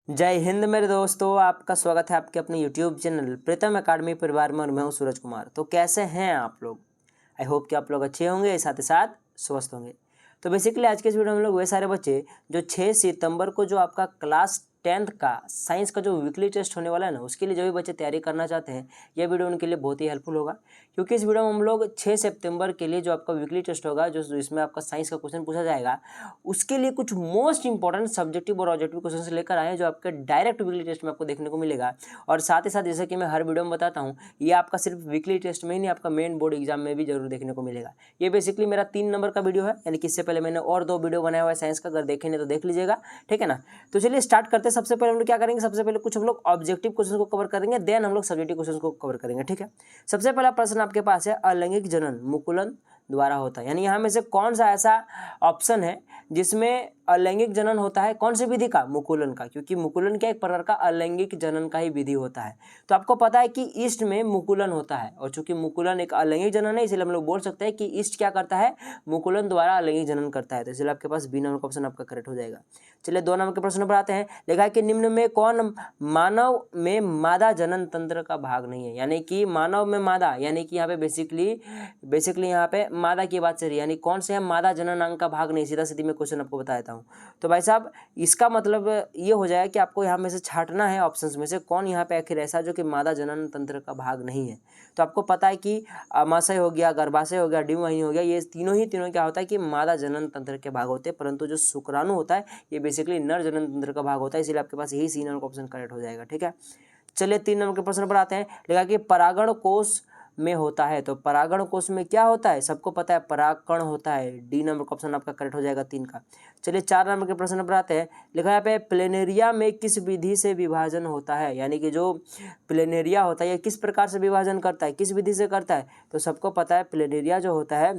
जय हिंद मेरे दोस्तों, आपका स्वागत है आपके अपने YouTube चैनल प्रीतम एकेडमी परिवार में। और मैं हूं सूरज कुमार। तो कैसे हैं आप लोग? आई होप कि आप लोग अच्छे होंगे, साथ ही साथ स्वस्थ होंगे। तो बेसिकली आज के इस वीडियो में हम लोग वे सारे बच्चे जो 6 सितंबर को जो आपका क्लास 10th का साइंस का जो वीकली टेस्ट होने वाला है ना, उसके लिए जो भी बच्चे तैयारी करना चाहते हैं यह वीडियो उनके लिए बहुत ही हेल्पफुल होगा। क्योंकि इस वीडियो में हम लोग 6 सितंबर के लिए जो आपका वीकली टेस्ट होगा, जो इसमें आपका साइंस का क्वेश्चन पूछा जाएगा, उसके लिए कुछ मोस्ट इंपॉर्टेंट सब्जेक्टिव और ऑब्जेक्टिव क्वेश्चन लेकर आए हैं, जो आपके डायरेक्ट वीकली टेस्ट में आपको देखने को मिलेगा। और साथ ही साथ जैसे कि मैं हर वीडियो में बताता हूँ, ये आपका सिर्फ वीकली टेस्ट में ही नहीं, आपका मेन बोर्ड एग्जाम में भी जरूर देखने को मिलेगा। ये बेसिकली मेरा 3 नंबर का वीडियो है, यानी कि इससे पहले मैंने और 2 वीडियो बनाया हुआ है साइंस का, अगर देखे नहीं तो देख लीजिएगा, ठीक है ना। तो चलिए स्टार्ट करते हैं। सबसे पहले हम लोग क्या करेंगे, सबसे पहले कुछ हम लोग ऑब्जेक्टिव क्वेश्चन को कवर करेंगे, देन हम लोग सब्जेक्टिव क्वेश्चन को कवर करेंगे, ठीक है। सबसे पहला प्रश्न आपके पास है, अलैंगिक जनन मुकुलन द्वारा होता है, यानी यहाँ में से कौन सा ऐसा ऑप्शन है जिसमें अलैंगिक जनन होता है? कौन सी विधि का? मुकुलन का। क्योंकि मुकुलन क्या एक प्रकार का अलैंगिक जनन का ही विधि होता है। तो आपको पता है कि ईस्ट में मुकुलन होता है, और चूंकि मुकुलन एक अलैंगिक जनन है, इसलिए हम लोग बोल सकते हैं कि ईस्ट क्या करता है, मुकुलन द्वारा अलैंगिक जनन करता है। तो इसलिए आपके पास बी नंबर का ऑप्शन आपका करेक्ट हो जाएगा। चलिए 2 नंबर के प्रश्न पर आते हैं। लिखा है कि निम्न में कौन मानव में मादा जनन तंत्र का भाग नहीं है? यानी कि मानव में मादा, यानी कि यहाँ पे बेसिकली यहाँ पे मादा की बात चल रही है, यानी कौन से है मादा जनन अंग का भाग नहीं। सीधा सीधी मैं क्वेश्चन आपको बता देता हूँ। तो भाई साहब, इसका मतलब ये हो जाएगा कि आपको यहाँ में से छांटना है ऑप्शंस में से, कौन यहाँ पे आखिर ऐसा जो कि मादा जनन तंत्र का भाग नहीं है। तो आपको पता है कि अमाशय हो गया, गर्भाशय हो गया, डिम्बवाहिनी हो गया, ये तीनों क्या होता है कि मादा जनन तंत्र के भाग होते हैं। परंतु जो शुक्राणु होता है ये बेसिकली नर जनन तंत्र का भाग होता है, इसलिए आपके पास यही सी नंबर का ऑप्शन करेक्ट हो जाएगा, ठीक है। चलिए 3 नंबर के प्रश्न पर आते हैं। लिखा कि परागण कोश में होता है, तो परागण कोश में क्या होता है? सबको पता है परागकण होता है। डी नंबर का ऑप्शन आपका करेक्ट हो जाएगा 3 का। चलिए 4 नंबर के प्रश्न पर आते हैं। लिखा है यहाँ पे प्लेनेरिया में किस विधि से विभाजन होता है? यानी कि जो प्लेनेरिया होता है ये किस प्रकार से विभाजन करता है, किस विधि से करता है? तो सबको पता है प्लेनेरिया जो होता है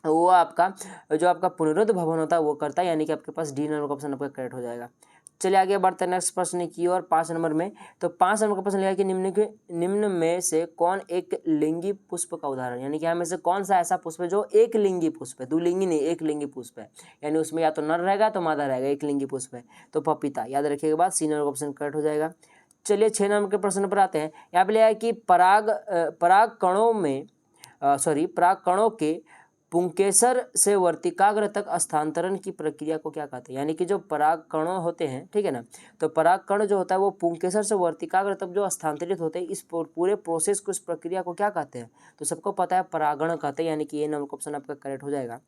वो आपका जो आपका पुनरुद्ध भवन होता है वो करता है, यानी कि आपके पास डी नंबर का ऑप्शन आपका करेक्ट हो जाएगा। चलिए आगे बढ़ते हैं नेक्स्ट प्रश्न की ओर, 5 नंबर में। तो 5 नंबर का प्रश्न लिखा है कि निम्न में से कौन एक लिंगी पुष्प का उदाहरण? यानी कि यहाँ में से कौन सा ऐसा पुष्प है जो एक लिंगी पुष्प है, दुलिंगी नहीं, एक लिंगी पुष्प है। यानी उसमें या तो नर रहेगा तो मादा रहेगा, एक लिंगी पुष्प है। तो पपीता, याद रखिएगा बात, सी नंबर का ऑप्शन करेक्ट हो जाएगा। चलिए 6 नंबर के प्रश्न पर आते हैं। यहाँ पे लिखा है कि पराग कणों के पुंकेसर से वर्तिकाग्र तक स्थानांतरण की प्रक्रिया को क्या कहते हैं? यानी कि जो पराग कण होते हैं, ठीक है ना, तो पराग कण जो होता है वो पुंकेसर से वर्तिकाग्र तक जो स्थानांतरित होते हैं, इस पूरे प्रोसेस को, इस प्रक्रिया को क्या कहते हैं? तो सबको पता है परागण कहते हैं, यानी कि ये नंबर ऑप्शन आपका करेक्ट हो जाएगा।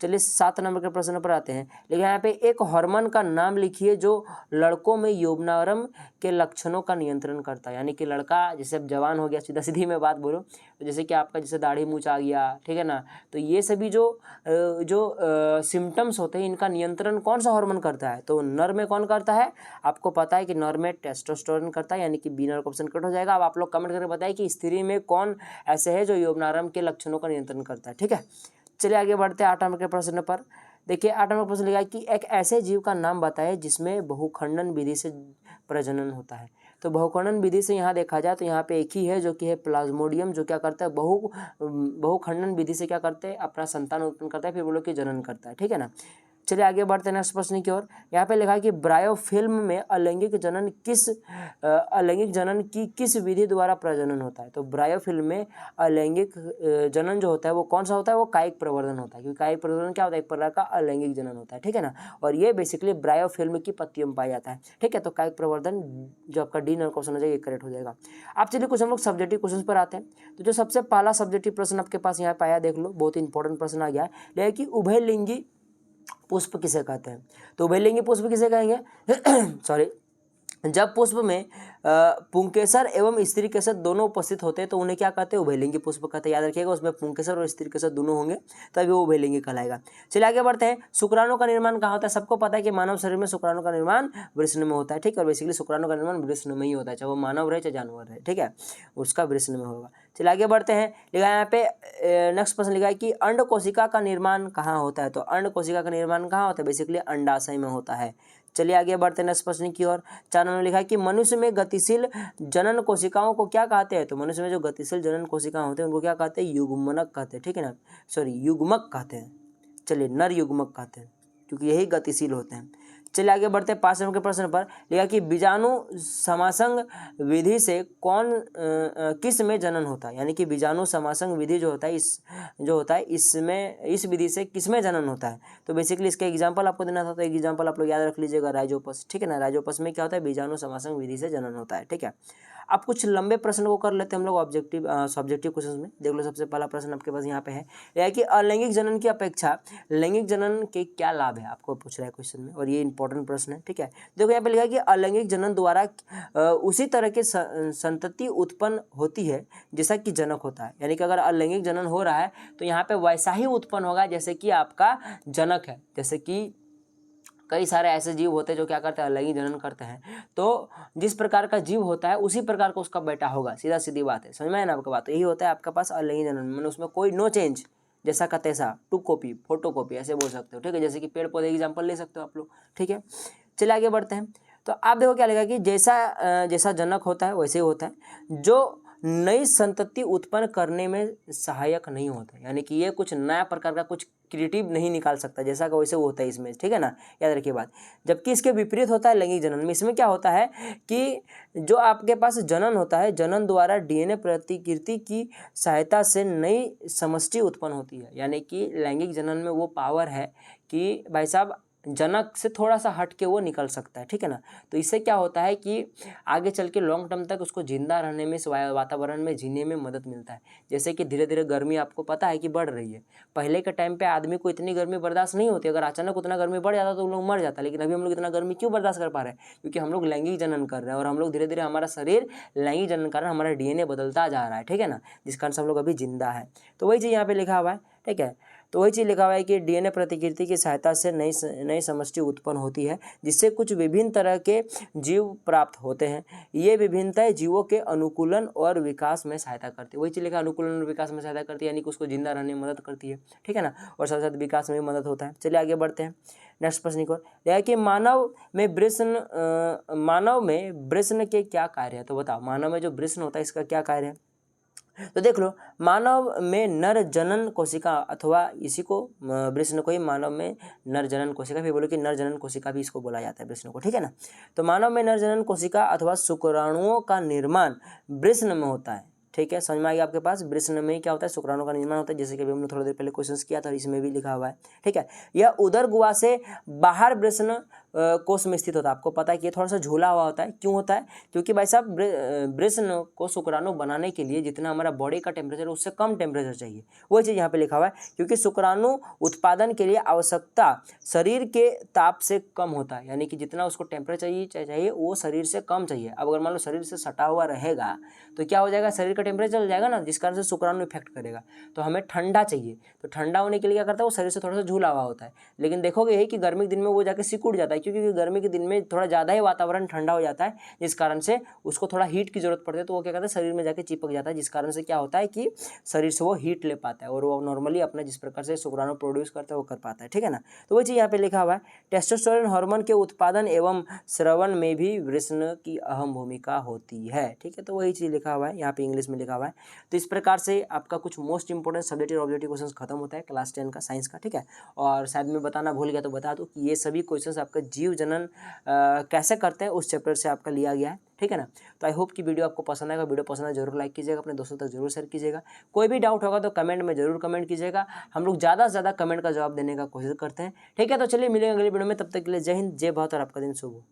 चलिए 7 नंबर के प्रश्न पर आते हैं। लेकिन यहाँ पे एक हार्मोन का नाम लिखिए जो लड़कों में यौवनारंभ के लक्षणों का नियंत्रण करता है। यानी कि लड़का जैसे अब जवान हो गया, सीधा सीधी मैं बात बोलूँ तो जैसे कि आपका जैसे दाढ़ी मूंछ आ गया, ठीक है ना, तो ये सभी जो सिम्टम्स होते हैं इनका नियंत्रण कौन सा हार्मोन करता है? तो नर में कौन करता है? आपको पता है कि नर में टेस्टोस्टेरोन करता है, यानी कि बी नंबर ऑप्शन करेक्ट हो जाएगा। अब आप लोग कमेंट करके बताइए कि स्त्री में कौन ऐसे है जो यौवनारंभ के लक्षणों का नियंत्रण करता है, ठीक है। चलिए आगे बढ़ते हैं 8 नंबर के प्रश्न पर। देखिए 8 नंबर प्रश्न लिखा है कि एक ऐसे जीव का नाम बताएं जिसमें बहुखंडन विधि से प्रजनन होता है। तो बहुखंडन विधि से यहाँ देखा जाए तो यहाँ पे एक ही है जो कि है प्लाज्मोडियम, जो क्या करता है बहुखंडन विधि से क्या करते हैं, अपना संतान उत्पन्न करता है, फिर वो लोग की जनन करता है, ठीक है ना। चलिए आगे बढ़ते हैं नेक्स्ट प्रश्न की ओर। यहाँ पे लिखा है कि ब्रायोफिल्म में अलैंगिक जनन की किस विधि द्वारा प्रजनन होता है? तो ब्रायोफिल्म में अलैंगिक जनन जो होता है वो कौन सा होता है? वो कायिक प्रवर्धन होता है, क्योंकि कायिक प्रवर्धन क्या होता है, एक प्रकार का अलैंगिक जनन होता है, ठीक है ना। और ये बेसिकली ब्रायोफिल्म की पत्तियों में पाया जाता है, ठीक है। तो कायिक प्रवर्धन जो आपका डी नंबर क्वेश्चन हो जाएगा करेक्ट हो जाएगा। आप चलिए कुछ हम लोग सब्जेक्टिव क्वेश्चन पर आते हैं। तो जो सबसे पहला सब्जेक्टिव प्रश्न आपके पास यहाँ पाया, देख लो, बहुत ही इंपॉर्टेंट प्रश्न आ गया है। लेकिन कि उभयलिंगी पुष्प किसे कहते हैं? तो उभयलिंगी पुष्प किसे कहेंगे? सॉरी, जब पुष्प में पुंकेसर एवं स्त्री केसर दोनों उपस्थित होते हैं तो उन्हें क्या कहते हैं? उभयलिंगी पुष्प कहते हैं। याद रखिएगा, उसमें पुंकेसर और स्त्री केसर दोनों होंगे तभी वो उभयलिंगी कहलाएगा। चलिए आगे बढ़ते हैं। शुक्राणु का निर्माण कहाँ होता है? सबको पता है कि मानव शरीर में शुक्राणु का निर्माण वृषण में होता है, ठीक है। और बेसिकली शुक्राणु का निर्माण वृषण में ही होता है, चाहे वो मानव रहे चाहे जानवर रहे, ठीक है, उसका वृषण में होगा। चलिए आगे बढ़ते हैं। लिखा है यहाँ पे नेक्स्ट प्रश्न लिखा है कि अंड कोशिका का निर्माण कहाँ होता है? तो अंड कोशिका का निर्माण कहाँ होता है? बेसिकली अंडाशय में होता है। चलिए आगे बढ़ते हैं नेक्स्ट प्रश्न की ओर। 4 नंबर लिखा है कि मनुष्य में गतिशील जनन कोशिकाओं को क्या कहते हैं? तो मनुष्य में जो गतिशील जनन कोशिकाएं होते हैं उनको क्या कहते हैं? युग्मनक कहते हैं, ठीक है ना, सॉरी युग्मक कहते हैं। चलिए नर युग्मक कहते हैं क्योंकि यही गतिशील होते हैं। चलिए आगे बढ़ते हैं 5 नंबर के प्रश्न पर। लिखा कि बीजाणु समासंग विधि से किस में जनन होता है, यानी कि बीजाणु समासंग विधि जो होता है इसमें इस विधि से किस में जनन होता है। तो बेसिकली इसका एग्जांपल आपको देना था, तो एक एग्जांपल आप लोग याद रख लीजिएगा, राइजोपस, ठीक है ना। राइजोपस में क्या होता है, बीजाणु समासंग विधि से जनन होता है, ठीक है। अब कुछ लंबे प्रश्न को कर लेते हैं हम लोग सब्जेक्टिव क्वेश्चन में। देख लो, सबसे पहला प्रश्न आपके पास यहाँ पे है, यह कि अलैंगिक जनन की अपेक्षा लैंगिक जनन के क्या लाभ है, आपको पूछ रहा है क्वेश्चन में, और ये इंपॉर्टेंट प्रश्न है, ठीक है। देखो यहाँ पे लिखा है कि अलैंगिक जनन द्वारा उसी तरह की संतति उत्पन्न होती है जैसा कि जनक होता है, यानी कि अगर अलैंगिक जनन हो रहा है तो यहाँ पे वैसा ही उत्पन्न होगा जैसे कि आपका जनक है। जैसे कि कई सारे ऐसे जीव होते हैं जो क्या करते हैं, अलैंगिक जनन करते हैं, तो जिस प्रकार का जीव होता है उसी प्रकार का उसका बेटा होगा, सीधा सीधी बात है, समझ में आया ना आपका बात। यही होता है आपके पास अलैंगिक जनन, मैंने उसमें कोई नो चेंज, जैसा का तैसा, टू कॉपी, फोटो कॉपी ऐसे बोल सकते हो, ठीक है। जैसे कि पेड़ पौधे एग्जाम्पल ले सकते हो आप लोग, ठीक है। चलिए आगे बढ़ते हैं। तो आप देखो क्या लगेगा कि जैसा जनक होता है वैसे ही होता है, जो नई संतति उत्पन्न करने में सहायक नहीं होता, यानी कि ये कुछ नया प्रकार का कुछ क्रिएटिव नहीं निकाल सकता, जैसा का वैसे वो होता है इसमें, ठीक है ना, याद रखिए बात। जबकि इसके विपरीत होता है लैंगिक जनन में। इसमें क्या होता है कि जो आपके पास जनन होता है, जनन द्वारा डीएनए प्रतिकृति की सहायता से नई समष्टि उत्पन्न होती है, यानी कि लैंगिक जनन में वो पावर है कि भाई साहब जनक से थोड़ा सा हट के वो निकल सकता है, ठीक है ना। तो इससे क्या होता है कि आगे चल के लॉन्ग टर्म तक उसको जिंदा रहने में, इस वातावरण में जीने में मदद मिलता है। जैसे कि धीरे धीरे गर्मी आपको पता है कि बढ़ रही है। पहले के टाइम पे आदमी को इतनी गर्मी बर्दाश्त नहीं होती, अगर अचानक उतना गर्मी बढ़ जाता तो उन लोग मर जाता। लेकिन अभी हम लोग इतना गर्मी क्यों बर्दाश्त कर पा रहे हैं, क्योंकि हम लोग लैंगिक जनन कर रहे हैं, और हम लोग धीरे धीरे हमारा शरीर लैंगिक जनन कर रहा है, हमारा डीएनए बदलता जा रहा है, ठीक है ना, जिस कारण से हम लोग अभी जिंदा है। तो वही चीज़ यहाँ पे लिखा हुआ है, ठीक है। तो वही चीज़ लिखा हुआ है कि डीएनए प्रतिकृति की सहायता से नई समष्टि उत्पन्न होती है, जिससे कुछ विभिन्न तरह के जीव प्राप्त होते हैं। ये विभिन्नताएं जीवों के अनुकूलन और विकास में सहायता करती है। वही चीज़ लिखा, अनुकूलन और विकास में सहायता करती है, यानी कि उसको जिंदा रहने में मदद करती है, ठीक है ना, और साथ साथ विकास में भी मदद होता है। चलिए आगे बढ़ते हैं। नेक्स्ट प्रश्न को यह कि मानव में वृषण के क्या कार्य है। तो बताओ, मानव में जो वृषण होता है इसका क्या कार्य है। तो देख लो, मानव में नर जनन कोशिका, अथवा इसी को वृषण को ही मानव में नर जनन कोशिका भी बोलो, कि नर जनन कोशिका भी इसको बोला जाता है वृषण को, ठीक है ना। तो मानव में नर जनन कोशिका अथवा शुक्राणुओं का निर्माण वृषण में होता है, ठीक है। समझ में आ गया आपके पास, वृषण में क्या होता है, शुक्राणुओं का निर्माण होता है, जैसे कि अभी हमने थोड़ी देर पहले क्वेश्चन किया था, इसमें भी लिखा हुआ है, ठीक है। यह उदर गुहा से बाहर वृषण कोष में स्थित होता है। आपको पता है कि ये थोड़ा सा झूला हुआ होता है, क्यों होता है, क्योंकि भाई साहब वृषण को शुक्राणु बनाने के लिए जितना हमारा बॉडी का टेम्परेचर उससे कम टेम्परेचर चाहिए, वही चीज़ यहाँ पे लिखा हुआ है, क्योंकि शुक्राणु उत्पादन के लिए आवश्यकता शरीर के ताप से कम होता है, यानी कि जितना उसको टेम्परेचर चाहिए वो शरीर से कम चाहिए। अब अगर मान लो शरीर से सटा हुआ रहेगा तो क्या हो जाएगा, शरीर का टेम्परेचर चल जाएगा ना, जिस कारण से शुक्राणु इफेक्ट करेगा। तो हमें ठंडा चाहिए, तो ठंडा होने के लिए क्या करता है, वो शरीर से थोड़ा सा झूला हुआ होता है। लेकिन देखोगे यही कि गर्मी के दिन में वो जाके सिकुड़ जाता है, क्योंकि गर्मी के दिन में थोड़ा ज़्यादा ही वातावरण ठंडा हो जाता है, जिस कारण से उसको थोड़ा हीट की जरूरत पड़ती है, तो वो क्या करता है, शरीर में जाके चिपक जाता है, जिस कारण से क्या होता है कि शरीर से वो हीट ले पाता है, और वो नॉर्मली अपना जिस प्रकार से शुक्राणु प्रोड्यूस करता है वो कर पाता है, ठीक है ना। तो वही चीज़ यहाँ पे लिखा हुआ है, टेस्टोस्टेरोन हार्मोन के उत्पादन एवं स्रवण में भी वृषण की अहम भूमिका होती है, ठीक है। तो वही चीज़ लिखा हुआ है, यहाँ पे इंग्लिश में लिखा हुआ है। तो इस प्रकार से आपका कुछ most important subjective objective question खत्म होता है क्लास 10 का साइंस का, ठीक है। और शायद मैं बताना भूल गया तो बता दूं कि ये सभी क्वेश्चंस आपका जीव जनन कैसे करते हैं उस चैप्टर से आपका लिया गया है, ठीक है ना। तो आई होप कि वीडियो आपको पसंद आएगा। वीडियो पसंद आए जरूर लाइक कीजिएगा, अपने दोस्तों तक जरूर शेयर कीजिएगा। कोई भी डाउट होगा तो कमेंट में जरूर कमेंट कीजिएगा, हम लोग ज़्यादा से ज़्यादा कमेंट का जवाब देने का कोशिश करते हैं, ठीक है। तो चलिए मिलेंगे अगली वीडियो में, तब तक के लिए जय हिंद, जय भारत, और आपका दिन शुभ हो।